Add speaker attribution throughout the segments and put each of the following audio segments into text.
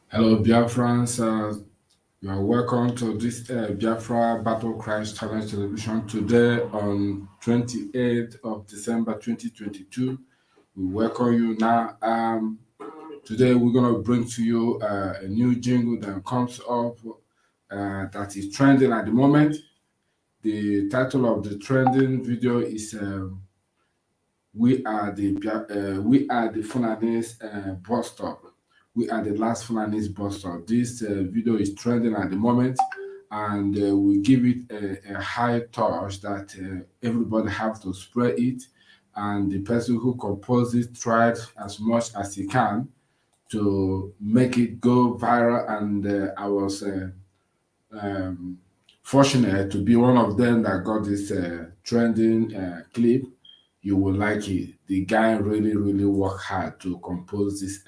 Speaker 1: Hello, Biafrans. You are welcome to this Biafra Battle Cry Challenge Television today on 28th of December 2022. We welcome you now. Today we're going to bring to you a new jingle that comes up that is trending at the moment. The title of the trending video is We Are the Fulani's Bus Stop. We are the last Fulani's bus stop. This video is trending at the moment, and we give it a high touch that everybody have to spread it, and the person who composed it tried as much as he can to make it go viral, and I was fortunate to be one of them that got this trending clip. You will like it. The guy really worked hard to compose this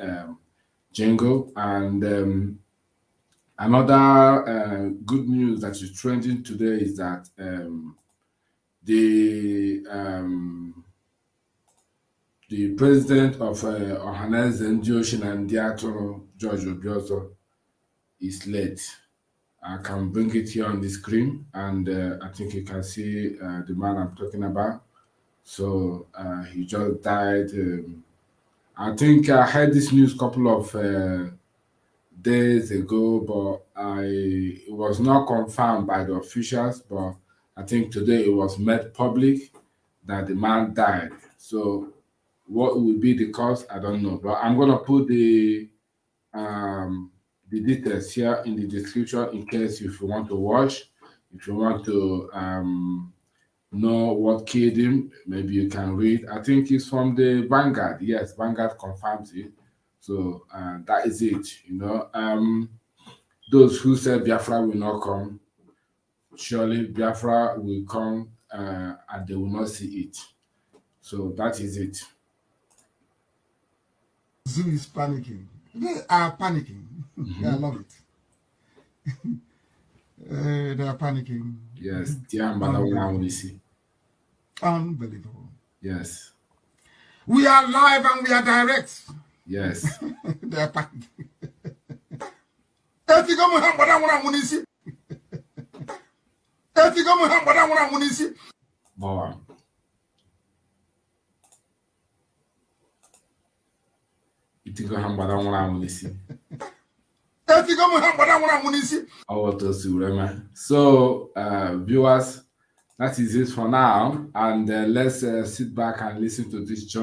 Speaker 1: jingle. And another good news that is trending today is that the president of ohanaeze and George Obiozor is late. I can bring it here on the screen, and I think you can see the man I'm talking about. So he just died. I think I heard this news a couple of days ago, but it was not confirmed by the officials. But I think today it was made public that the man died. So what will be the cause? I don't know. But I'm gonna put the details here in the description in case if you want to watch, if you want to know what killed him, maybe you can read. I think it's from the Vanguard. Yes, Vanguard confirms it. So that is it. Those who said Biafra will not come, surely Biafra will come, and they will not see it. So that is it.
Speaker 2: Zoo is panicking. They are panicking. I love it. They are panicking.
Speaker 1: Yes,
Speaker 2: Unbelievable.
Speaker 1: Yes.
Speaker 2: We are live and we are direct.
Speaker 1: Yes.
Speaker 2: They are panicking.
Speaker 1: Boa. Itigo hambada nwụrụ anwụ n'isi. So, viewers, that is it for now, and let's sit back and listen to this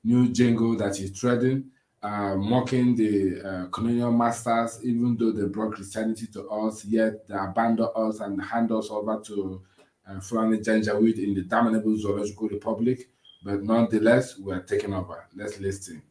Speaker 1: new jingle that is trending, mocking the colonial masters. Even though they brought Christianity to us, yet they abandoned us and hand us over to Fulani Janjaweed in the damnable Zoological Republic. But nonetheless, we are taking over. Let's listen.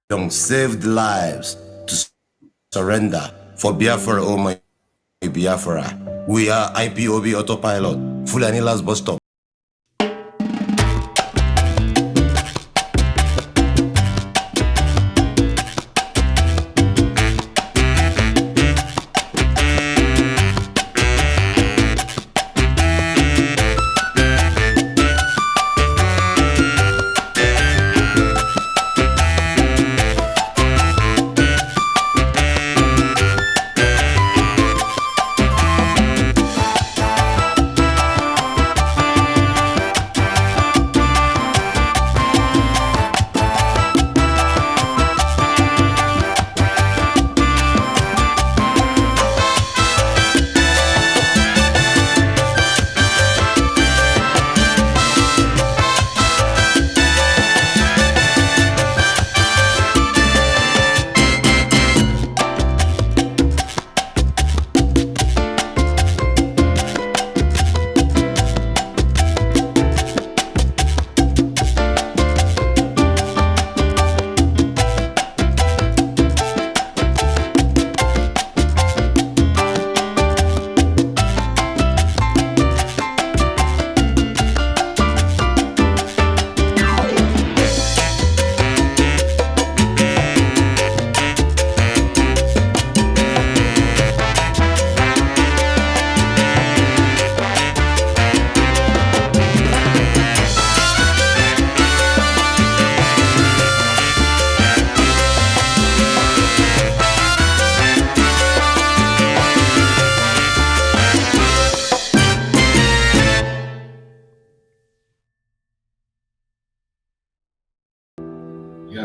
Speaker 3: saved lives to surrender for Biafra, oh my Biafra. We are IPOB autopilot, Fulani last bus stop.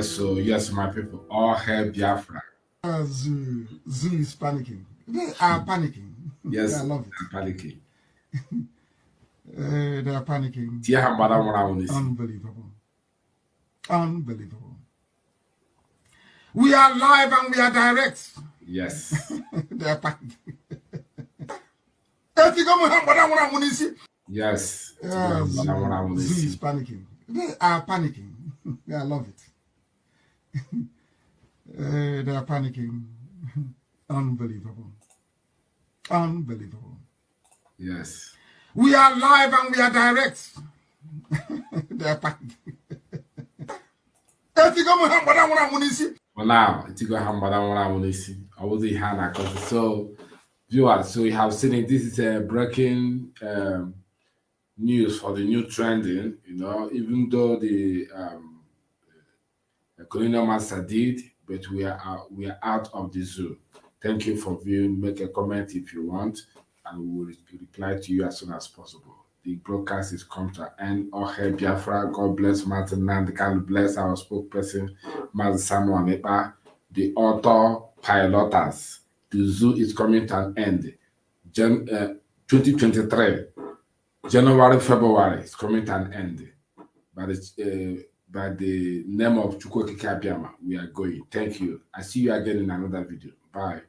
Speaker 1: So yes, my people, all hail Biafra.
Speaker 2: Zoo is panicking. They are panicking.
Speaker 1: Yes,
Speaker 2: I love it.
Speaker 1: They're panicking.
Speaker 2: They are panicking. Unbelievable. Unbelievable. We are live and we are direct.
Speaker 1: Yes.
Speaker 2: They are panicking.
Speaker 1: Yes.
Speaker 2: Zoo is panicking. They are panicking. I love it. They are panicking. Unbelievable. Unbelievable.
Speaker 1: Yes.
Speaker 2: We are live and we are direct. They are panicking.
Speaker 1: Well, now, so, viewers, so you have seen it. This is a breaking news for the new trending. You know, even though the colonial master did, but we are out of the zoo. Thank you for viewing. Make a comment if you want, and we will reply to you as soon as possible. The broadcast is come to an end. Okay, Biafra, God bless Martin Nand. God bless our spokesperson, Martin Samuel Nepa, the author, piloters. The zoo is coming to an end. 2023, January, February is coming to an end. By the name of Chukwokike Abiyama, we are going. Thank you. I see you again in another video. Bye.